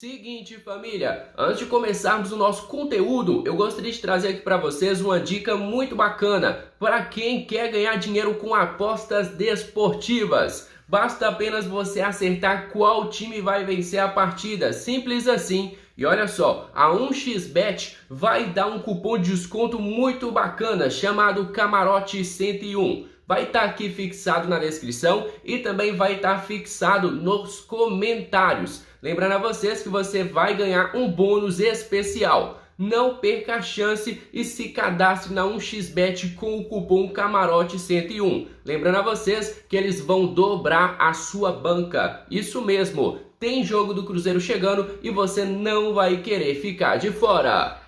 Seguinte, família, antes de começarmos o nosso conteúdo, eu gostaria de trazer aqui para vocês uma dica muito bacana para quem quer ganhar dinheiro com apostas desportivas. Basta apenas você acertar qual time vai vencer a partida, simples assim. E olha só, a 1xBet vai dar um cupom de desconto muito bacana chamado Camarote 101. Vai estar aqui fixado na descrição e também vai estar fixado nos comentários. Lembrando a vocês que você vai ganhar um bônus especial. Não perca a chance e se cadastre na 1xBet com o cupom Camarote 101. Lembrando a vocês que eles vão dobrar a sua banca. Isso mesmo, tem jogo do Cruzeiro chegando e você não vai querer ficar de fora.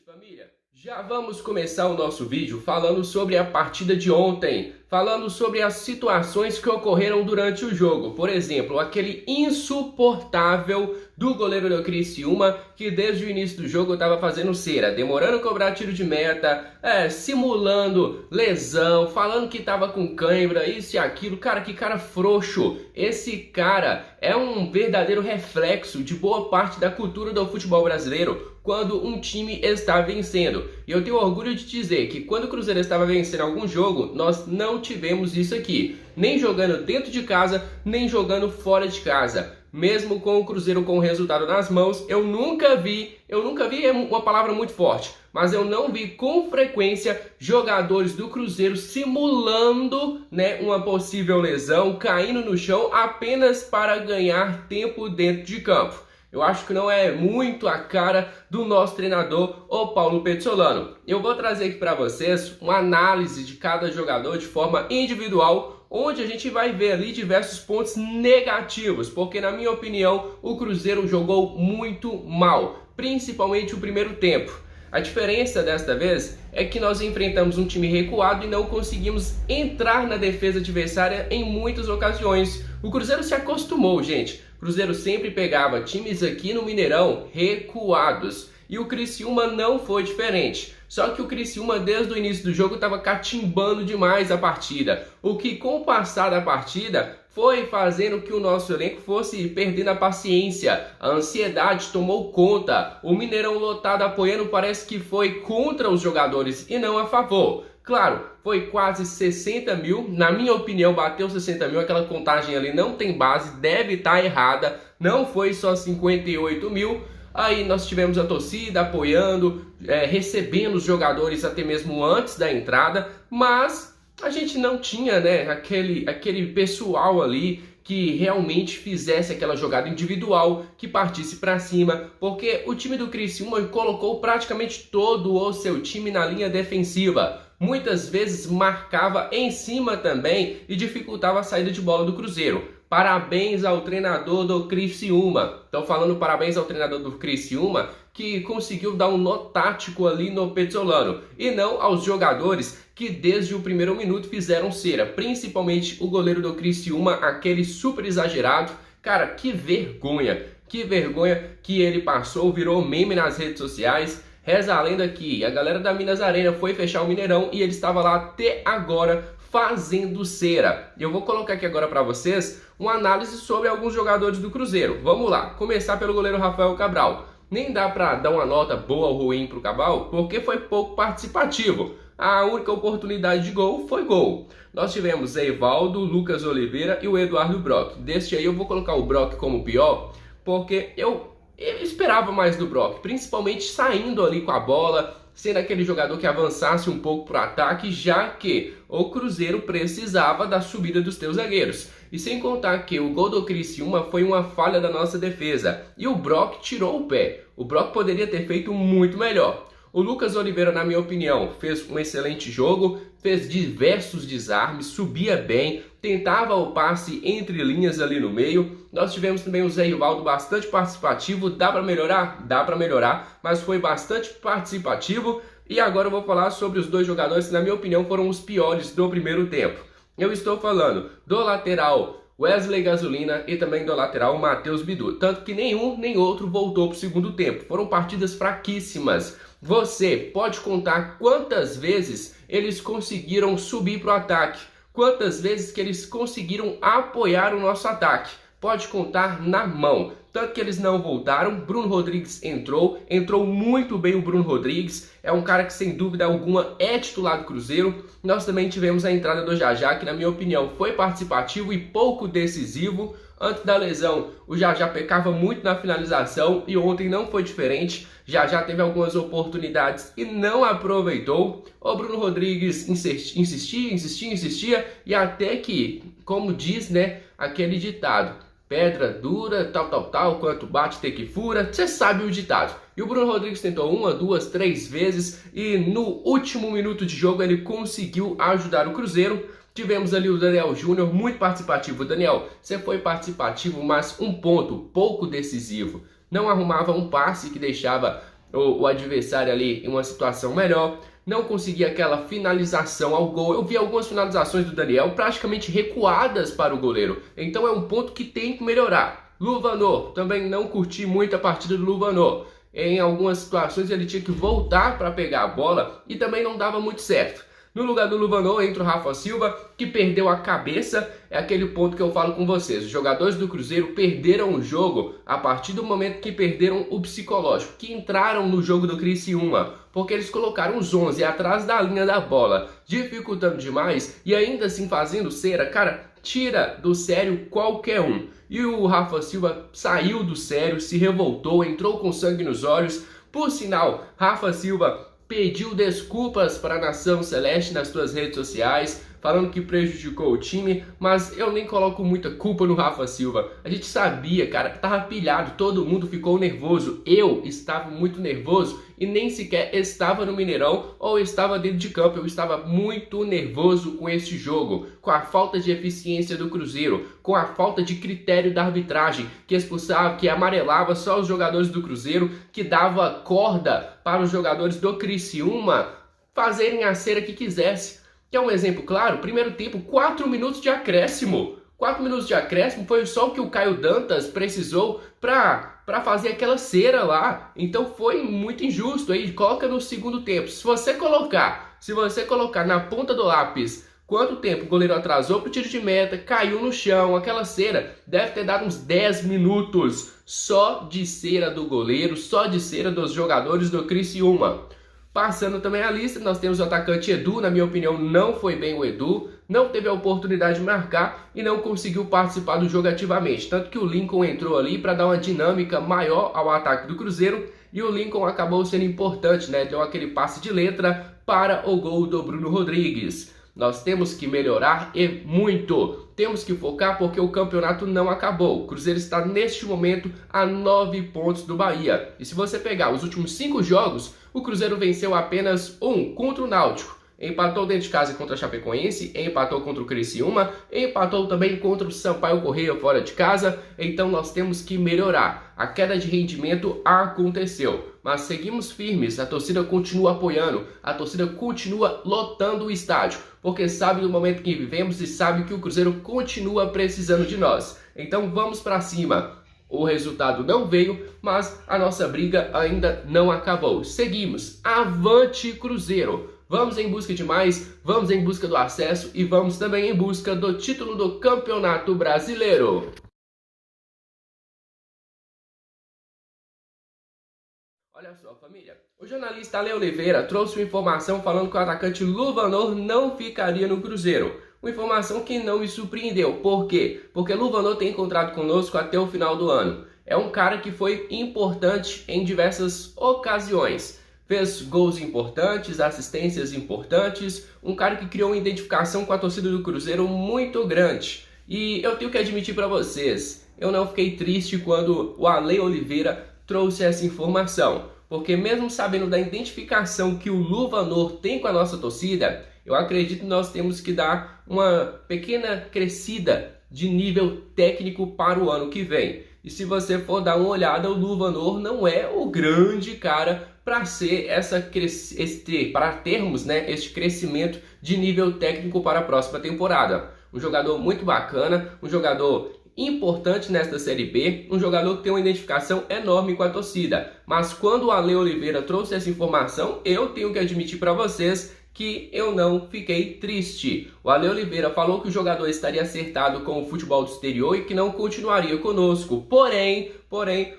Família, já vamos começar o nosso vídeo falando sobre a partida de ontem, falando sobre as situações que ocorreram durante o jogo. Por exemplo, aquele insuportável do goleiro do Criciúma, que desde o início do jogo estava fazendo cera, demorando a cobrar tiro de meta, simulando lesão, falando que estava com cãibra, isso e aquilo. Cara, que cara frouxo. Esse cara é um verdadeiro reflexo de boa parte da cultura do futebol brasileiro quando um time está vencendo. E eu tenho orgulho de dizer que quando o Cruzeiro estava vencendo algum jogo, nós não tivemos isso aqui. Nem jogando dentro de casa, nem jogando fora de casa. Mesmo com o Cruzeiro com o resultado nas mãos, eu nunca vi é uma palavra muito forte, mas eu não vi com frequência jogadores do Cruzeiro simulando, uma possível lesão, caindo no chão apenas para ganhar tempo dentro de campo. Eu acho que não é muito a cara do nosso treinador, o Paulo Pezzolano. Eu vou trazer aqui para vocês uma análise de cada jogador de forma individual, onde a gente vai ver ali diversos pontos negativos, porque na minha opinião o Cruzeiro jogou muito mal, principalmente o primeiro tempo. A diferença desta vez é que nós enfrentamos um time recuado e não conseguimos entrar na defesa adversária em muitas ocasiões. O Cruzeiro se acostumou, gente. O Cruzeiro sempre pegava times aqui no Mineirão recuados. E o Criciúma não foi diferente. Só que o Criciúma desde o início do jogo estava catimbando demais a partida. O que com o passar da partida foi fazendo que o nosso elenco fosse perdendo a paciência. A ansiedade tomou conta. O Mineirão lotado apoiando parece que foi contra os jogadores e não a favor. Claro, foi quase 60 mil, na minha opinião bateu 60 mil, aquela contagem ali não tem base, deve estar errada, não foi só 58 mil. Aí nós tivemos a torcida apoiando, recebendo os jogadores até mesmo antes da entrada, mas a gente não tinha aquele pessoal ali que realmente fizesse aquela jogada individual, que partisse para cima, porque o time do Criciúma colocou praticamente todo o seu time na linha defensiva. Muitas vezes marcava em cima também e dificultava a saída de bola do Cruzeiro. Parabéns ao treinador do Criciúma. Então falando parabéns ao treinador do Criciúma que conseguiu dar um nó tático ali no Pezzolano. E não aos jogadores que desde o primeiro minuto fizeram cera. Principalmente o goleiro do Criciúma, aquele super exagerado. Cara, que vergonha que ele passou, virou meme nas redes sociais. Reza a lenda que a galera da Minas Arena foi fechar o Mineirão e ele estava lá até agora fazendo cera. Eu vou colocar aqui agora para vocês uma análise sobre alguns jogadores do Cruzeiro. Vamos lá, começar pelo goleiro Rafael Cabral. Nem dá para dar uma nota boa ou ruim para o Cabral, porque foi pouco participativo. A única oportunidade de gol foi gol. Nós tivemos Evaldo, Lucas Oliveira e o Eduardo Brock. Deste aí eu vou colocar o Brock como pior, porque eu esperava mais do Brock, principalmente saindo ali com a bola, sendo aquele jogador que avançasse um pouco para o ataque, já que o Cruzeiro precisava da subida dos teus zagueiros. E sem contar que o gol do Criciúma foi uma falha da nossa defesa e o Brock tirou o pé. O Brock poderia ter feito muito melhor. O Lucas Oliveira, na minha opinião, fez um excelente jogo, fez diversos desarmes, subia bem, tentava o passe entre linhas ali no meio. Nós tivemos também o Zé Rivaldo bastante participativo. Dá para melhorar? Dá para melhorar, mas foi bastante participativo. E agora eu vou falar sobre os dois jogadores que, na minha opinião, foram os piores do primeiro tempo. Eu estou falando do lateral Wesley Gasolina e também do lateral Matheus Bidu. Tanto que nenhum nem outro voltou para o segundo tempo. Foram partidas fraquíssimas. Você pode contar quantas vezes eles conseguiram subir para o ataque, quantas vezes que eles conseguiram apoiar o nosso ataque. Pode contar na mão. Tanto que eles não voltaram. Bruno Rodrigues entrou muito bem o Bruno Rodrigues. É um cara que sem dúvida alguma é titular do Cruzeiro. Nós também tivemos a entrada do Jajá, que na minha opinião foi participativo e pouco decisivo. Antes da lesão, o Jajá pecava muito na finalização e ontem não foi diferente. Jajá teve algumas oportunidades e não aproveitou. O Bruno Rodrigues insistia e até que, como diz, né, aquele ditado, pedra dura, tal, quanto bate tem que fura, você sabe o ditado. E o Bruno Rodrigues tentou 1, 2, 3 vezes e no último minuto de jogo ele conseguiu ajudar o Cruzeiro. Tivemos ali o Daniel Júnior, muito participativo. Daniel, você foi participativo, mas um ponto pouco decisivo. Não arrumava um passe que deixava o adversário ali em uma situação melhor. Não conseguia aquela finalização ao gol. Eu vi algumas finalizações do Daniel praticamente recuadas para o goleiro. Então é um ponto que tem que melhorar. Luvanor, também não curti muito a partida do Luvanor. Em algumas situações ele tinha que voltar para pegar a bola e também não dava muito certo. No lugar do Luvanor entra o Rafa Silva, que perdeu a cabeça. É aquele ponto que eu falo com vocês. Os jogadores do Cruzeiro perderam o jogo a partir do momento que perderam o psicológico, que entraram no jogo do Criciúma, porque eles colocaram os 11 atrás da linha da bola, dificultando demais e ainda assim fazendo cera. Cara, tira do sério qualquer um. E o Rafa Silva saiu do sério, se revoltou, entrou com sangue nos olhos. Por sinal, Rafa Silva pediu desculpas para a Nação Celeste nas suas redes sociais, falando que prejudicou o time, mas eu nem coloco muita culpa no Rafa Silva. A gente sabia, cara, que tava pilhado, todo mundo ficou nervoso. Eu estava muito nervoso e nem sequer estava no Mineirão ou estava dentro de campo. Eu estava muito nervoso com este jogo, com a falta de eficiência do Cruzeiro, com a falta de critério da arbitragem, que expulsava, que amarelava só os jogadores do Cruzeiro, que dava corda para os jogadores do Criciúma fazerem a cera que quisesse. Que é um exemplo claro, primeiro tempo, 4 minutos de acréscimo. 4 minutos de acréscimo foi só o que o Caio Dantas precisou para fazer aquela cera lá. Então foi muito injusto. Aí coloca no segundo tempo. Se você colocar na ponta do lápis quanto tempo o goleiro atrasou para o tiro de meta, caiu no chão, aquela cera deve ter dado uns 10 minutos só de cera do goleiro, só de cera dos jogadores do Criciúma. Passando também a lista, nós temos o atacante Edu. Na minha opinião, não foi bem o Edu, não teve a oportunidade de marcar e não conseguiu participar do jogo ativamente. Tanto que o Lincoln entrou ali para dar uma dinâmica maior ao ataque do Cruzeiro e o Lincoln acabou sendo importante, né? Deu aquele passe de letra para o gol do Bruno Rodrigues. Nós temos que melhorar e muito. Temos que focar porque o campeonato não acabou. O Cruzeiro está neste momento a 9 pontos do Bahia. E se você pegar os últimos 5 jogos, o Cruzeiro venceu apenas um contra o Náutico. Empatou dentro de casa contra a Chapecoense, empatou contra o Criciúma, empatou também contra o Sampaio Corrêa fora de casa. Então nós temos que melhorar. A queda de rendimento aconteceu, mas seguimos firmes. A torcida continua apoiando, a torcida continua lotando o estádio, porque sabe do momento que vivemos e sabe que o Cruzeiro continua precisando de nós. Então vamos para cima. O resultado não veio, mas a nossa briga ainda não acabou. Seguimos. Avante Cruzeiro! Vamos em busca de mais, vamos em busca do acesso e vamos também em busca do título do Campeonato Brasileiro. Olha só, família. O jornalista Ale Oliveira trouxe uma informação falando que o atacante Luvanor não ficaria no Cruzeiro. Uma informação que não me surpreendeu. Por quê? Porque Luvanor tem contrato conosco até o final do ano. É um cara que foi importante em diversas ocasiões. fez gols importantes, assistências importantes, um cara que criou uma identificação com a torcida do Cruzeiro muito grande. E eu tenho que admitir para vocês, eu não fiquei triste quando o Ale Oliveira trouxe essa informação, porque mesmo sabendo da identificação que o Luvanor tem com a nossa torcida, eu acredito que nós temos que dar uma pequena crescida de nível técnico para o ano que vem. E se você for dar uma olhada, o Luvanor não é o grande cara para ser para termos, né, este crescimento de nível técnico para a próxima temporada. Um jogador muito bacana, um jogador importante nesta Série B, um jogador que tem uma identificação enorme com a torcida. Mas quando o Ale Oliveira trouxe essa informação, eu tenho que admitir para vocês que eu não fiquei triste. O Ale Oliveira falou que o jogador estaria acertado com o futebol do exterior e que não continuaria conosco. Porém,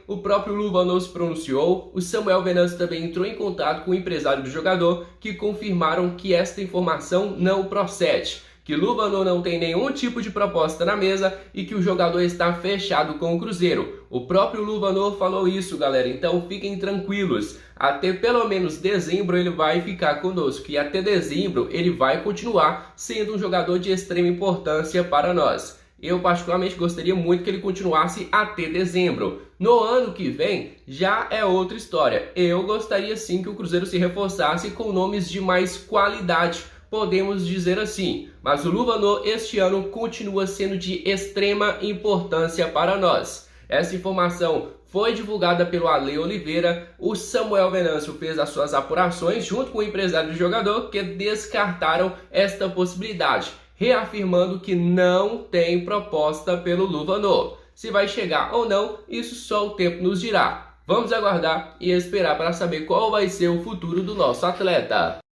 o próprio Luvanor se pronunciou, o Samuel Venâncio também entrou em contato com o empresário do jogador, que confirmaram que esta informação não procede, que Luvanor não tem nenhum tipo de proposta na mesa e que o jogador está fechado com o Cruzeiro. O próprio Luvanor falou isso, galera, então fiquem tranquilos. Até pelo menos dezembro ele vai ficar conosco e até dezembro ele vai continuar sendo um jogador de extrema importância para nós. Eu particularmente gostaria muito que ele continuasse até dezembro. No ano que vem já é outra história. Eu gostaria sim que o Cruzeiro se reforçasse com nomes de mais qualidade, podemos dizer assim, mas o Luvanor este ano continua sendo de extrema importância para nós. Essa informação foi divulgada pelo Ale Oliveira, o Samuel Venâncio fez as suas apurações junto com o empresário do jogador, que descartaram esta possibilidade, reafirmando que não tem proposta pelo Luvanor. Se vai chegar ou não, isso só o tempo nos dirá. Vamos aguardar e esperar para saber qual vai ser o futuro do nosso atleta.